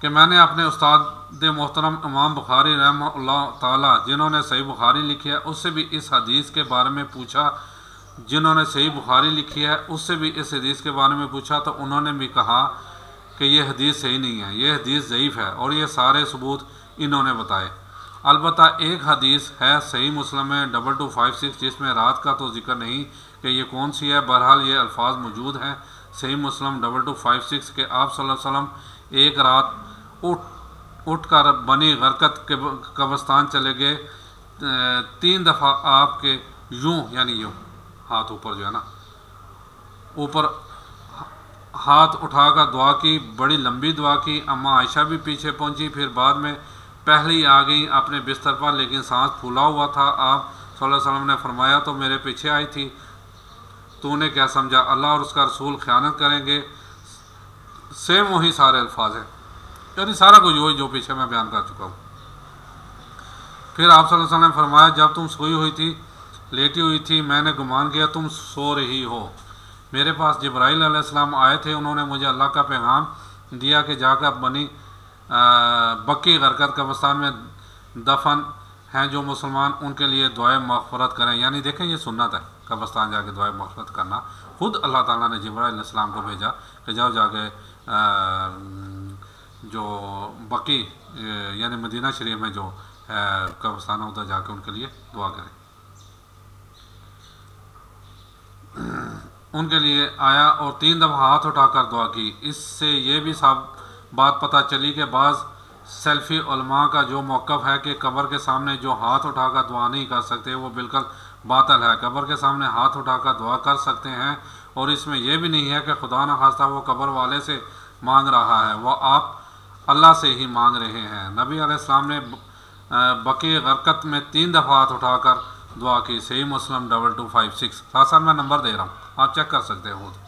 کہ میں نے اپنے استاد محترم امام بخاری رحمہ اللہ تعالی جنہوں نے صحیح بخاری لکھی ہے اس سے بھی اس حدیث کے بارے میں پوچھا، جنہوں نے صحیح بخاری لکھی ہے اس سے بھی اس حدیث کے بارے میں پوچھا، تو انہوں نے بھی کہا کہ یہ حدیث صحیح نہیں ہے، یہ حدیث ضعیف ہے، اور یہ سارے ثبوت انہوں نے بتائے۔ البتہ ایک حدیث ہے صحیح مسلم میں 2256 جس میں رات کا تو ذکر نہیں کہ یہ کون سی ہے، بہرحال یہ الفاظ موجود ہیں صحیح مسلم 2256 کہ آپ صلی اللہ علیہ وسلم ایک رات اٹھ کر بنی غرقت قبرستان چلے گئے، 3 دفعہ آپ کے یوں یعنی یوں ہاتھ اوپر جو ہے نا اوپر ہاتھ اٹھا کر دعا کی، بڑی لمبی دعا کی، اماں عائشہ بھی پیچھے پہنچی، پھر بعد میں پہلی آ گئی اپنے بستر پر لیکن سانس پھولا ہوا تھا، آپ صلی اللہ علیہ وسلم نے فرمایا تو میرے پیچھے آئی تھی، تو نے کیا سمجھا اللہ اور اس کا رسول خیانت کریں گے، سیم وہی سارے الفاظ ہیں، یعنی سارا کچھ وہی جو پیچھے میں بیان کر چکا ہوں۔ پھر آپ صلی اللہ علیہ وسلم نے فرمایا جب تم سوئی ہوئی تھی لیٹی ہوئی تھی میں نے گمان کیا تم سو رہی ہو، میرے پاس جبرائیل علیہ السلام آئے تھے، انہوں نے مجھے اللہ کا پیغام دیا کہ جا کر بنی بکی غرقت قبرستان میں دفن ہیں جو مسلمان ان کے لیے دعائے مغفرت کریں، یعنی دیکھیں یہ سنت ہے قبرستان جا کے دعائے مغفرت کرنا، خود اللہ تعالیٰ نے جبرائیل علیہ السلام کو بھیجا کہ جاؤ جا کے جو بقی یعنی مدینہ شریف میں جو قبرستان ہے ادھر جا کے ان کے لیے دعا کریں۔ ان کے لیے آیا اور 3 دفعہ ہاتھ اٹھا کر دعا کی۔ اس سے یہ بھی بات پتہ چلی کہ بعض سلفی علماء کا جو موقف ہے کہ قبر کے سامنے جو ہاتھ اٹھا کر دعا نہیں کر سکتے وہ بالکل باطل ہے، قبر کے سامنے ہاتھ اٹھا کر دعا کر سکتے ہیں، اور اس میں یہ بھی نہیں ہے کہ خدا نخواستہ وہ قبر والے سے مانگ رہا ہے، وہ آپ اللہ سے ہی مانگ رہے ہیں۔ نبی علیہ السلام نے بقی غرقت میں 3 دفعہ ہاتھ اٹھا کر دعا کی، صحیح مسلم 2256، ساتھ ساتھ میں نمبر دے رہا ہوں آپ چیک کر سکتے ہیں خود۔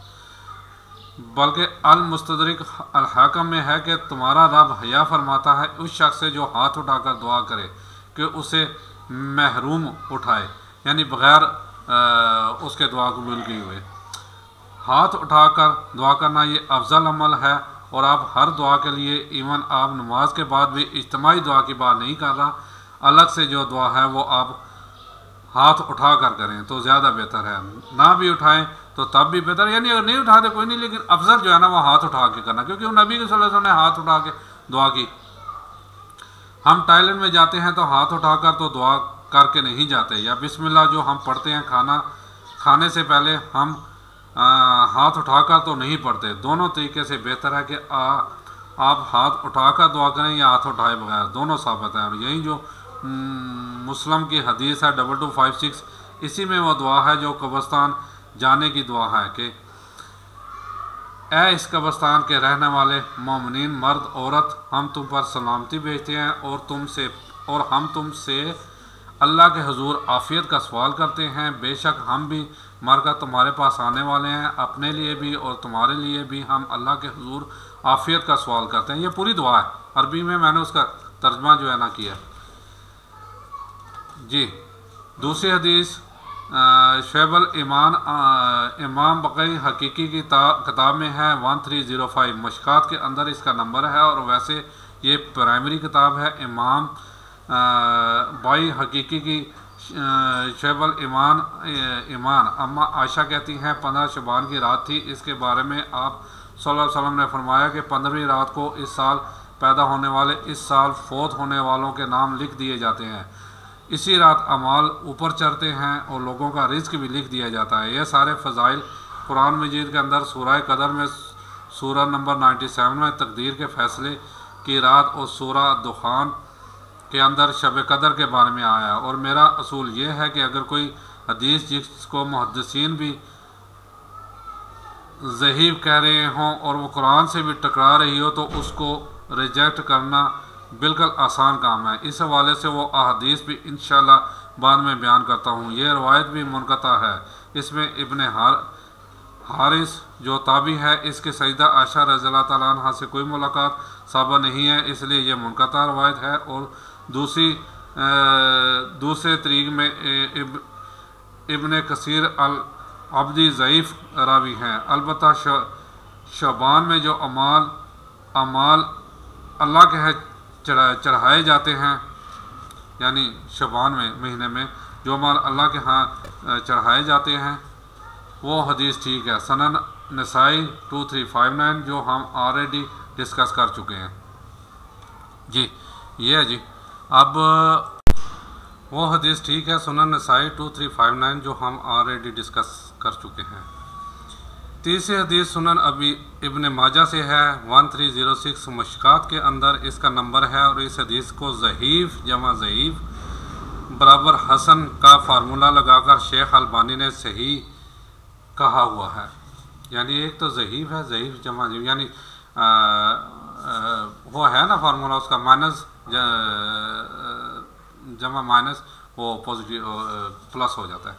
بلکہ المستدرک الحاکم میں ہے کہ تمہارا رب حیا فرماتا ہے اس شخص سے جو ہاتھ اٹھا کر دعا کرے کہ اسے محروم اٹھائے، یعنی بغیر اس کے دعا قبول کیے ہوئے۔ ہاتھ اٹھا کر دعا کرنا یہ افضل عمل ہے، اور آپ ہر دعا کے لیے ایون آپ نماز کے بعد بھی اجتماعی دعا کی بات نہیں کر رہا، الگ سے جو دعا ہے وہ آپ ہاتھ اٹھا کر کریں تو زیادہ بہتر ہے، نہ بھی اٹھائیں تو تب بھی بہتر، یعنی اگر نہیں اٹھاتے کوئی نہیں، لیکن افضل جو ہے نا وہ ہاتھ اٹھا کے کرنا، کیونکہ وہ نبی صلی اللہ علیہ وسلم نے ہاتھ اٹھا کے دعا کی۔ ہم ٹائلٹ میں جاتے ہیں تو ہاتھ اٹھا کر تو دعا کر کے نہیں جاتے، یا بسم اللہ جو ہم پڑھتے ہیں کھانے سے پہلے ہم ہاتھ اٹھا کر تو نہیں پڑھتے، دونوں طریقے سے بہتر ہے کہ آپ ہاتھ اٹھا کر دعا کریں یا ہاتھ اٹھائے بغیر، دونوں ثابت ہیں، اور یہی جو مسلم کی حدیث ہے 2256 اسی میں وہ دعا ہے جو قبرستان جانے کی دعا ہے کہ اے اس قبرستان کے رہنے والے مومنین مرد عورت، ہم تم پر سلامتی بھیجتے ہیں اور ہم تم سے اللہ کے حضور عافیت کا سوال کرتے ہیں، بے شک ہم بھی مر کر تمہارے پاس آنے والے ہیں، اپنے لیے بھی اور تمہارے لیے بھی ہم اللہ کے حضور عافیت کا سوال کرتے ہیں۔ یہ پوری دعا ہے، عربی میں نے اس کا ترجمہ جو ہے نا کیا جی۔ دوسری حدیث شعب الایمان امام بقی حقیقی کی کتاب میں ہے 1305، مشکات کے اندر اس کا نمبر ہے، اور ویسے یہ پرائمری کتاب ہے۔ امام بائی حقیقی کی شعب الایمان اما عائشہ کہتی ہیں 15 شعبان کی رات تھی، اس کے بارے میں آپ صلی اللہ علیہ وسلم نے فرمایا کہ 15ویں رات کو اس سال پیدا ہونے والے اس سال فوت ہونے والوں کے نام لکھ دیے جاتے ہیں، اسی رات اعمال اوپر چڑھتے ہیں اور لوگوں کا رزق بھی لکھ دیا جاتا ہے۔ یہ سارے فضائل قرآن مجید کے اندر سورہ قدر میں سورہ نمبر 97 میں تقدیر کے فیصلے کی رات اور سورہ دخان کے اندر شب قدر کے بارے میں آیا، اور میرا اصول یہ ہے کہ اگر کوئی حدیث جس کو محدثین بھی ضعیف کہہ رہے ہوں اور وہ قرآن سے بھی ٹکرا رہی ہو تو اس کو ریجیکٹ کرنا بالکل آسان کام ہے۔ اس حوالے سے وہ احادیث بھی انشاءاللہ بعد میں بیان کرتا ہوں۔ یہ روایت بھی منقطع ہے، اس میں ابن حارث جو تابعی ہے اس کے سیدہ عائشہ رضی اللہ تعالیٰ عنہ سے کوئی ملاقات ثابت نہیں ہے، اس لیے یہ منقطع روایت ہے، اور دوسرے طریق میں ابن کثیر العبدی ضعیف راوی ہیں۔ البتہ شعبان میں جو اعمال اللہ کے ہے چڑھائے جاتے ہیں، یعنی شعبان میں مہینے میں جو مال اللہ کے ہاں چڑھائے جاتے ہیں وہ حدیث ٹھیک ہے۔ سنن نسائی 2359 جو ہم آلریڈی ڈسکس کر چکے ہیں جی، یہ ہے جی۔ اب وہ حدیث ٹھیک ہے سنن نسائی 2359 جو ہم آلریڈی ڈسکس کر چکے ہیں۔ تیسری حدیث سنن ابن ماجہ سے ہے 1306 مشکات کے اندر اس کا نمبر ہے، اور اس حدیث کو ضعیف جمع ضعیف برابر حسن کا فارمولہ لگا کر شیخ البانی نے صحیح کہا ہوا ہے۔ یعنی ایک تو ضعیف ہے، ضعیف جمع ضعیف، یعنی وہ ہے نا فارمولہ اس کا مائنس جمع مائنس وہ پازیٹیو پلس ہو جاتا ہے۔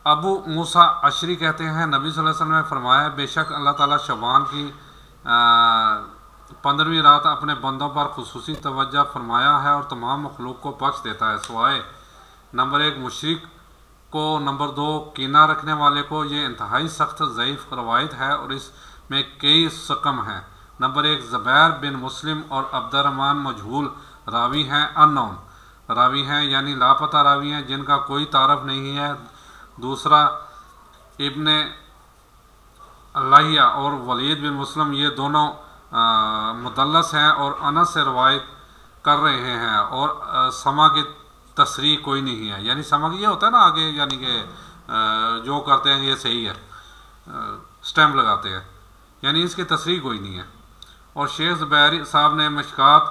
ابو موسیٰ اشعری کہتے ہیں نبی صلی اللہ علیہ وسلم نے فرمایا بے شک اللہ تعالیٰ شعبان کی 15ویں رات اپنے بندوں پر خصوصی توجہ فرمایا ہے اور تمام مخلوق کو بخش دیتا ہے سوائے نمبر 1 مشرک کو، نمبر 2 کینہ رکھنے والے کو۔ یہ انتہائی سخت ضعیف روایت ہے اور اس میں کئی سقم ہیں۔ نمبر 1 زبیر بن مسلم اور عبد الرحمن مجہول راوی ہیں، انون راوی ہیں یعنی لاپتہ راوی ہیں جن کا کوئی تعارف نہیں ہے۔ دوسرا ابن اللہیہ اور ولید بن مسلم یہ دونوں مدلس ہیں اور انس سے روایت کر رہے ہیں اور سما کی تصریح کوئی نہیں ہے، یعنی سما کی یہ ہوتا ہے نا آگے، یعنی کہ جو کرتے ہیں یہ صحیح ہے سٹیمپ لگاتے ہیں، یعنی اس کی تصریح کوئی نہیں ہے۔ اور شیخ زبیری صاحب نے مشکات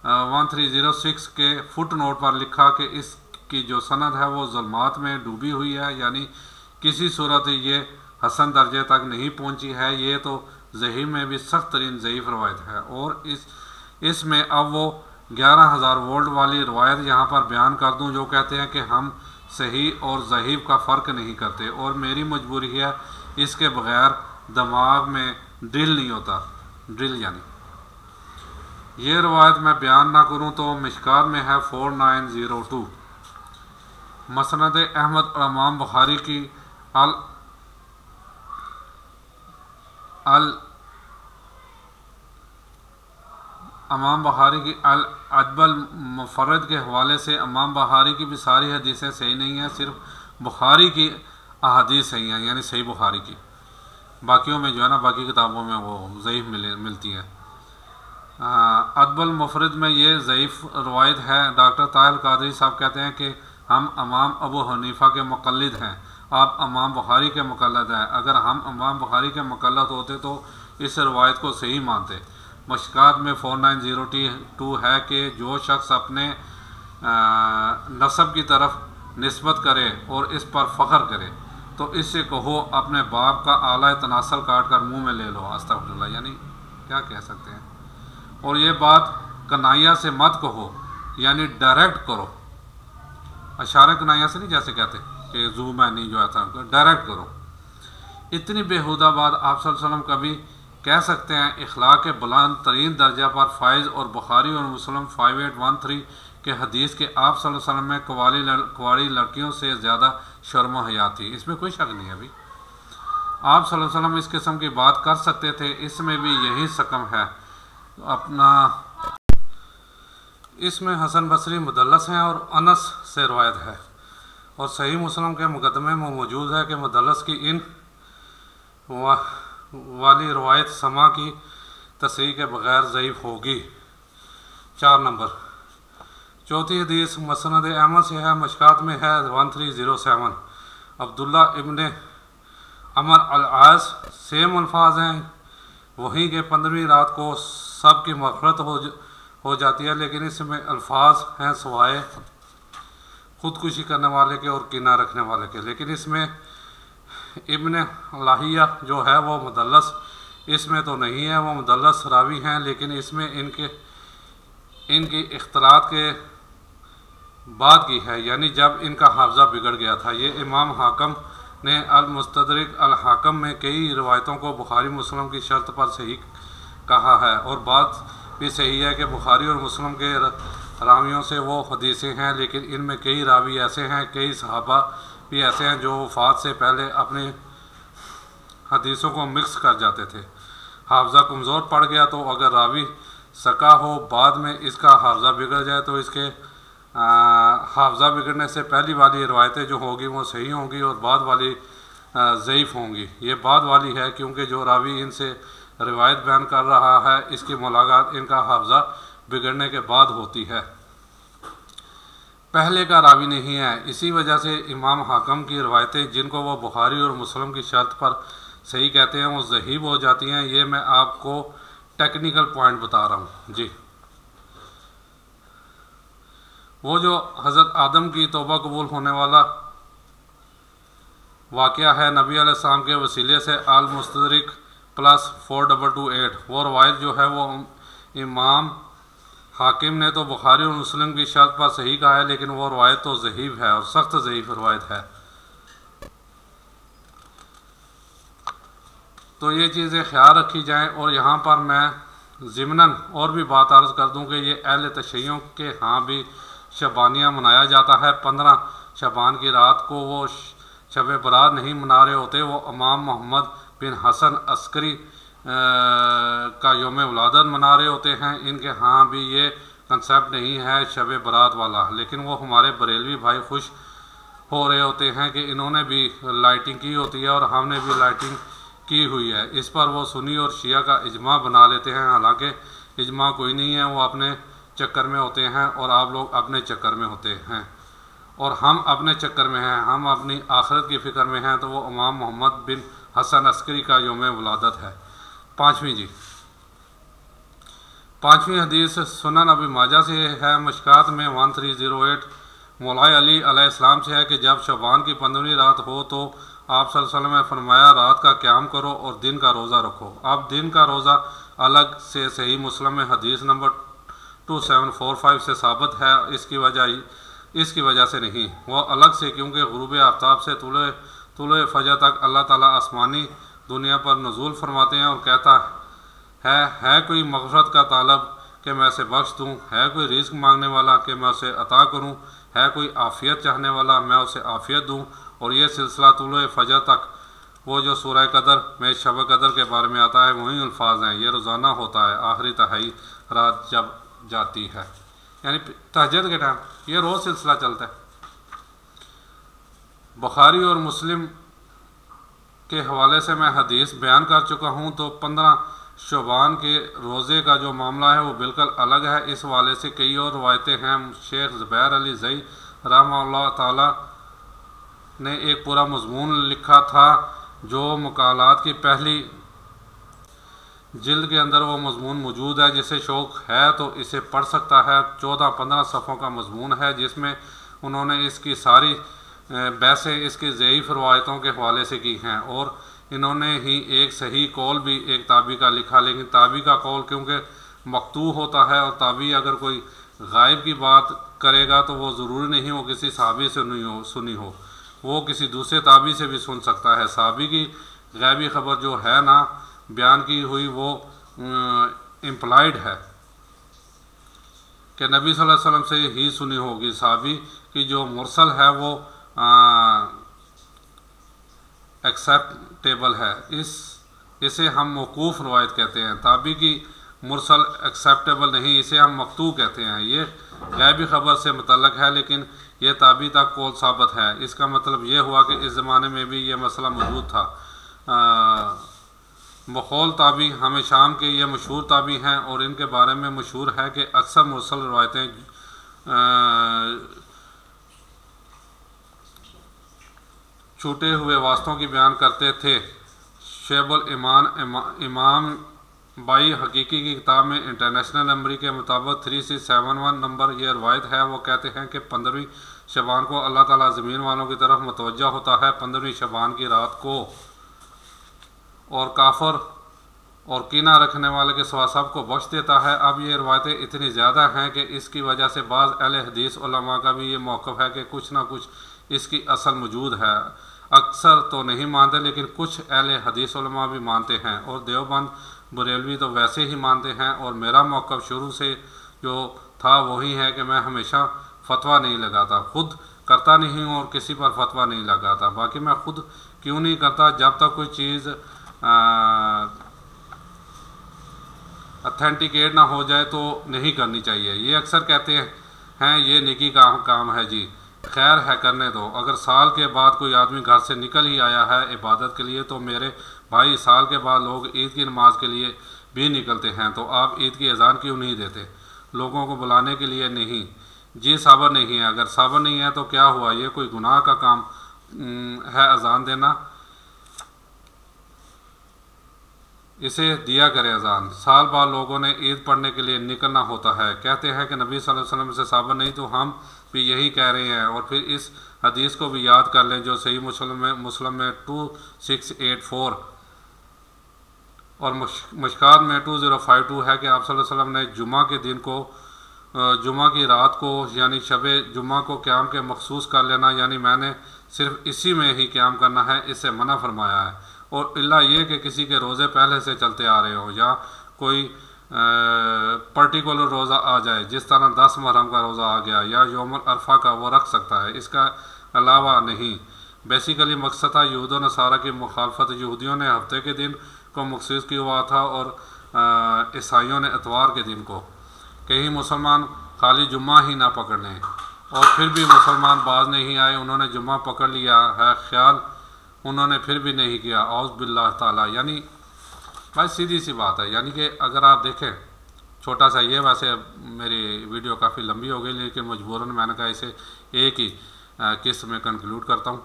1306 کے فٹ نوٹ پر لکھا کہ اس کی جو سند ہے وہ ظلمات میں ڈوبی ہوئی ہے، یعنی کسی صورت یہ حسن درجے تک نہیں پہنچی ہے۔ یہ تو ضعیف میں بھی سخت ترین ضعیف روایت ہے، اور اس میں اب وہ 11,000 وولٹ والی روایت یہاں پر بیان کر دوں جو کہتے ہیں کہ ہم صحیح اور ضعیف کا فرق نہیں کرتے، اور میری مجبوری ہے اس کے بغیر دماغ میں ڈرل نہیں ہوتا، ڈرل یعنی یہ روایت میں بیان نہ کروں تو مشکات میں ہے 4902۔ مسند احمد اور امام بخاری کی العدب المفرد کے حوالے سے امام بخاری کی بھی ساری حدیثیں صحیح نہیں ہیں، صرف بخاری کی احادیث صحیح ہیں، یعنی صحیح بخاری کی، باقیوں میں جو ہے نا باقی کتابوں میں وہ ضعیف ملتی ہیں۔ ادب المفرد میں یہ ضعیف روایت ہے۔ ڈاکٹر طاہر قادری صاحب کہتے ہیں کہ ہم امام ابو حنیفہ کے مقلد ہیں، آپ امام بخاری کے مقلد ہیں، اگر ہم امام بخاری کے مقلد ہوتے تو اس روایت کو صحیح مانتے۔ مشکات میں 4902 ہے کہ جو شخص اپنے نسب کی طرف نسبت کرے اور اس پر فخر کرے تو اس سے کہو اپنے باپ کا اعلیٰ تناسل کاٹ کر منہ میں لے لو، استغفر اللہ، یعنی کیا کہہ سکتے ہیں۔ اور یہ بات کنائیہ سے مت کہو، یعنی ڈائریکٹ کرو، اشارہ کنائیہ سے نہیں جیسے کہتے کہ زو میں نہیں جو ایسا، ڈائریکٹ کرو۔ اتنی بےہودہ بات آپ صلی اللہ علیہ وسلم کبھی کہہ سکتے ہیں؟ اخلاق کے بلند ترین درجہ پر فائز اور بخاری اور مسلم 5813 کے حدیث کے آپ صلی اللہ علیہ وسلم میں کواری لڑکیوں سے زیادہ شرم و حیا تھی، اس میں کوئی شک نہیں ہے۔ ابھی آپ صلی اللہ علیہ وسلم اس قسم کی بات کر سکتے تھے، اس میں بھی یہی سقم ہے اپنا۔ اس میں حسن بصری مدلس ہیں اور انس سے روایت ہے، اور صحیح مسلم کے مقدمے میں موجود ہے کہ مدلس کی ان والی روایت سما کی تصریح کے بغیر ضعیف ہوگی۔ 4 نمبر چوتھی حدیث مسند احمد سے ہے، مشکات میں ہے 1307۔ عبداللہ ابن عمر العاص سیم الفاظ ہیں، وہیں کہ 15ویں رات کو سب کی مغفرت ہو جاتی ہے، لیکن اس میں الفاظ ہیں سوائے خودکشی کرنے والے کے اور کینہ رکھنے والے کے۔ لیکن اس میں ابن اللہیہ جو ہے وہ مدلس اس میں تو نہیں ہے، وہ مدلس راوی ہیں، لیکن اس میں ان کی اختلاط کے بعد کی ہے، یعنی جب ان کا حافظہ بگڑ گیا تھا۔ یہ امام حاکم نے المستدرک الحاکم میں کئی روایتوں کو بخاری مسلم کی شرط پر صحیح کہا ہے، اور بات بھی صحیح ہے کہ بخاری اور مسلم کے راویوں سے وہ حدیثیں ہیں، لیکن ان میں کئی راوی ایسے ہیں، کئی صحابہ بھی ایسے ہیں جو وفات سے پہلے اپنے حدیثوں کو مکس کر جاتے تھے۔ حافظہ کمزور پڑ گیا تو اگر راوی سکا ہو بعد میں اس کا حافظہ بگڑ جائے تو اس کے حافظہ بگڑنے سے پہلی والی روایتیں جو ہوگی وہ صحیح ہوں گی اور بعد والی ضعیف ہوں گی۔ یہ بعد والی ہے کیونکہ جو راوی ان سے روایت بیان کر رہا ہے اس کی ملاقات ان کا حافظہ بگڑنے کے بعد ہوتی ہے، پہلے کا راوی نہیں ہے۔ اسی وجہ سے امام حاکم کی روایتیں جن کو وہ بخاری اور مسلم کی شرط پر صحیح کہتے ہیں وہ ضعیف ہو جاتی ہیں۔ یہ میں آپ کو ٹیکنیکل پوائنٹ بتا رہا ہوں جی۔ وہ جو حضرت آدم کی توبہ قبول ہونے والا واقعہ ہے نبی علیہ السلام کے وسیلے سے المستدرک +4228، وہ روایت جو ہے وہ امام حاکم نے تو بخاری اور مسلم کی شرط پر صحیح کہا ہے، لیکن وہ روایت تو ضعیف ہے اور سخت ضعیف روایت ہے۔ تو یہ چیزیں خیال رکھی جائیں۔ اور یہاں پر میں ضمناً اور بھی بات عرض کر دوں کہ یہ اہل تشیعوں کے ہاں بھی شبانیہ منایا جاتا ہے۔ 15 شعبان کی رات کو وہ شب برات نہیں منا رہے ہوتے، وہ امام محمد بن حسن عسکری کا یوم ولادت منا رہے ہوتے ہیں۔ ان کے ہاں بھی یہ کنسیپٹ نہیں ہے شب برات والا، لیکن وہ ہمارے بریلوی بھائی خوش ہو رہے ہوتے ہیں کہ انہوں نے بھی لائٹنگ کی ہوتی ہے اور ہم نے بھی لائٹنگ کی ہوئی ہے۔ اس پر وہ سنی اور شیعہ کا اجماع بنا لیتے ہیں، حالانکہ اجماع کوئی نہیں ہے، وہ اپنے چکر میں ہوتے ہیں اور آپ لوگ اپنے چکر میں ہوتے ہیں اور ہم اپنے چکر میں ہیں، ہم اپنی آخرت کی فکر میں ہیں۔ تو وہ امام محمد بن حسن عسکری کا یوم ولادت ہے۔ پانچویں جی، پانچویں حدیث سنن ابی ماجہ سے ہے، مشکات میں 1308 مولا علی علیہ السلام سے ہے کہ جب شعبان کی 15ویں رات ہو تو آپ صلی اللہ علیہ وسلم نے فرمایا رات کا قیام کرو اور دن کا روزہ رکھو۔ اب دن کا روزہ الگ سے صحیح مسلم میں حدیث نمبر 2745 سے ثابت ہے، اس کی وجہ سے نہیں، وہ الگ سے کیونکہ غروب آفتاب سے طلوع فجر تک اللہ تعالیٰ آسمانی دنیا پر نزول فرماتے ہیں اور کہتا ہے کوئی مغفرت کا طالب کہ میں اسے بخش دوں، ہے کوئی رزق مانگنے والا کہ میں اسے عطا کروں، ہے کوئی عافیت چاہنے والا میں اسے عافیت دوں۔ اور یہ سلسلہ طلوع فجر تک وہ جو سورہ قدر میں شب قدر کے بارے میں آتا ہے وہی الفاظ ہیں، یہ روزانہ ہوتا ہے آخری تہائی رات جب جاتی ہے، یعنی تہجد کے ٹائم یہ روز سلسلہ چلتا ہے۔ بخاری اور مسلم کے حوالے سے میں حدیث بیان کر چکا ہوں، تو 15 شعبان کے روزے کا جو معاملہ ہے وہ بالکل الگ ہے۔ اس حوالے سے کئی اور روایتیں ہیں۔ شیخ زبیر علی زئی رحمہ اللہ تعالی نے ایک پورا مضمون لکھا تھا جو مقالات کی پہلی جلد کے اندر وہ مضمون موجود ہے، جسے شوق ہے تو اسے پڑھ سکتا ہے۔ 14-15 صفحوں کا مضمون ہے جس میں انہوں نے اس کی ساری بحثیں اس کی ضعیف روایتوں کے حوالے سے کی ہیں، اور انہوں نے ہی ایک صحیح قول بھی ایک تابعی کا لکھا، لیکن تابعی کا قول کیونکہ مقطوع ہوتا ہے اور تابعی اگر کوئی غائب کی بات کرے گا تو وہ ضروری نہیں وہ کسی صحابی سے سنی ہو، وہ کسی دوسرے تابعی سے بھی سن سکتا ہے۔ صحابی کی غیبی خبر جو ہے نا بیان کی ہوئی وہ امپلائڈ ہے کہ نبی صلی اللہ علیہ وسلم سے ہی سنی ہوگی، صحابی کی جو مرسل ہے وہ ایکسیپٹیبل ہے، اسے ہم موقوف روایت کہتے ہیں۔ تابعی کی مرسل ایکسیپٹیبل نہیں، اسے ہم مقطوع کہتے ہیں۔ یہ غیبی خبر سے متعلق ہے لیکن یہ تابعی تک قول ثابت ہے۔ اس کا مطلب یہ ہوا کہ اس زمانے میں بھی یہ مسئلہ موجود تھا۔ بخول تابعی ہمیں شام کے یہ مشہور تابعی ہیں اور ان کے بارے میں مشہور ہے کہ اکثر مرسل روایتیں چھوٹے ہوئے واسطوں کی بیان کرتے تھے۔ شیب الایمان امام بائی حقیقی کی کتاب میں انٹرنیشنل نمبری کے مطابق 3671 نمبر یہ روایت ہے، وہ کہتے ہیں کہ 15ویں شعبان کو اللہ تعالیٰ زمین والوں کی طرف متوجہ ہوتا ہے 15ویں شعبان کی رات کو، اور کافر اور کینہ رکھنے والے کے سوا سب کو بخش دیتا ہے۔ اب یہ روایتیں اتنی زیادہ ہیں کہ اس کی وجہ سے بعض اہل حدیث علماء کا بھی یہ موقف ہے کہ کچھ نہ کچھ اس کی اصل موجود ہے۔ اکثر تو نہیں مانتے لیکن کچھ اہل حدیث علماء بھی مانتے ہیں، اور دیوبند بریلوی تو ویسے ہی مانتے ہیں، اور میرا موقف شروع سے جو تھا وہی ہے کہ میں ہمیشہ فتویٰ نہیں لگاتا، خود کرتا نہیں ہوں اور کسی پر فتویٰ نہیں لگاتا۔ باقی میں خود کیوں نہیں کرتا، جب تک کوئی چیز اتھینٹیکیٹ نہ ہو جائے تو نہیں کرنی چاہیے۔ یہ اکثر کہتے ہیں یہ نیکی کا کام ہے جی، خیر ہے کرنے دو۔ اگر سال کے بعد کوئی آدمی گھر سے نکل ہی آیا ہے عبادت کے لیے تو میرے بھائی سال کے بعد لوگ عید کی نماز کے لیے بھی نکلتے ہیں، تو آپ عید کی اذان کیوں نہیں دیتے؟ لوگوں کو بلانے کے لیے نہیں جی، صبر نہیں ہے۔ اگر صبر نہیں ہے تو کیا ہوا؟ یہ کوئی گناہ کا کام ہے اذان دینا؟ اسے دیا کرے اذان۔ سال بعد لوگوں نے عید پڑھنے کے لیے نکلنا ہوتا ہے، کہتے ہیں کہ نبی صلی اللہ علیہ وسلم سے صحابہ نہیں، تو ہم بھی یہی کہہ رہے ہیں۔ اور پھر اس حدیث کو بھی یاد کر لیں جو صحیح مسلم میں 2684 اور مشکات میں 2052 ہے کہ آپ صلی اللہ علیہ وسلم نے جمعہ کی رات کو یعنی شب جمعہ کو قیام کے مخصوص کر لینا، یعنی میں نے صرف اسی میں ہی قیام کرنا ہے، اس سے منع فرمایا ہے۔ اور الا یہ کہ کسی کے روزے پہلے سے چلتے آ رہے ہوں یا کوئی پرٹیکولر روزہ آ جائے، جس طرح 10 محرم کا روزہ آ گیا یا یوم عرفہ کا، وہ رکھ سکتا ہے، اس کا علاوہ نہیں۔ بیسیکلی مقصد تھا یہود و نصارہ کی مخالفت۔ یہودیوں نے ہفتے کے دن کو مخصوص کیا ہوا تھا اور عیسائیوں نے اتوار کے دن کو۔ کہیں مسلمان خالی جمعہ ہی نہ پکڑ لیں، اور پھر بھی مسلمان باز نہیں آئے، انہوں نے جمعہ پکڑ لیا ہے، خیال انہوں نے پھر بھی نہیں کیا، اعوذ باللہ تعالیٰ۔ یعنی بھائی سیدھی سی بات ہے، یعنی کہ اگر آپ دیکھیں چھوٹا سا یہ، ویسے میری ویڈیو کافی لمبی ہو گئی لیکن مجبوراً میں نے کہا اسے ایک ہی قسط میں کنکلوڈ کرتا ہوں۔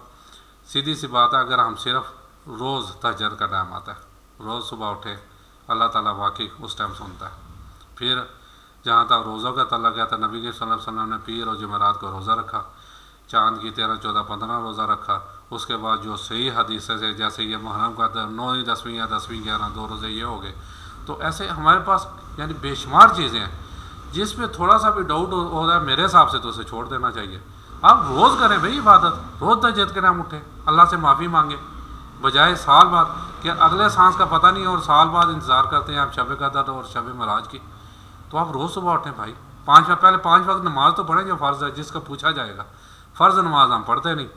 سیدھی سی بات ہے، اگر ہم صرف روز تہجد کا ٹائم آتا ہے، روز صبح اٹھے، اللہ تعالیٰ واقعی اس ٹائم سنتا ہے۔ پھر جہاں تک روزوں کا تعلق ہے تو نبی صلی اللہ علیہ وسلم نے پیر اور جمعرات کو روزہ رکھا، چاند کی 13، 14، 15 روزہ رکھا۔ اس کے بعد جو صحیح حدیثیں سے جیسے یہ محرم کا 9، 10 یا 10، 11، 2 روزے یہ ہو گئے، تو ایسے ہمارے پاس یعنی بے شمار چیزیں ہیں جس پہ تھوڑا سا بھی ڈاؤٹ ہو رہا ہے، میرے حساب سے تو اسے چھوڑ دینا چاہیے۔ آپ روز کریں بھائی عبادت، روز تہجد کے ٹائم اٹھیں، اللہ سے معافی مانگیں، بجائے سال بعد کہ اگلے سانس کا پتہ نہیں اور سال بعد انتظار کرتے ہیں آپ شب قدر اور شب معراج کی۔ تو آپ روز صبح اٹھیں بھائی، پہلے 5 وقت نماز تو پڑھیں جو فرض ہے، جس کا پوچھا جائے گا۔ فرض نماز ہم پڑھتے نہیں،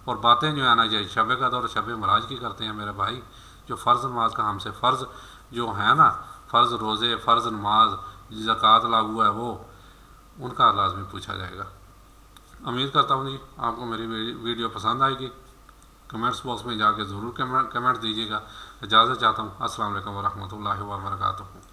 اور باتیں جو ہے نا یہ شب قدر اور شب معراج کی کرتے ہیں میرے بھائی۔ جو فرض نماز کا ہم سے فرض جو ہے نا، فرض روزے، فرض نماز، زکوٰۃ لاگو ہے، وہ ان کا لازمی پوچھا جائے گا۔ امید کرتا ہوں جی آپ کو میری ویڈیو پسند آئے گی۔ کمنٹس باکس میں جا کے ضرور کمنٹ دیجیے گا۔ اجازت چاہتا ہوں، السلام علیکم ورحمۃ اللہ وبرکاتہ۔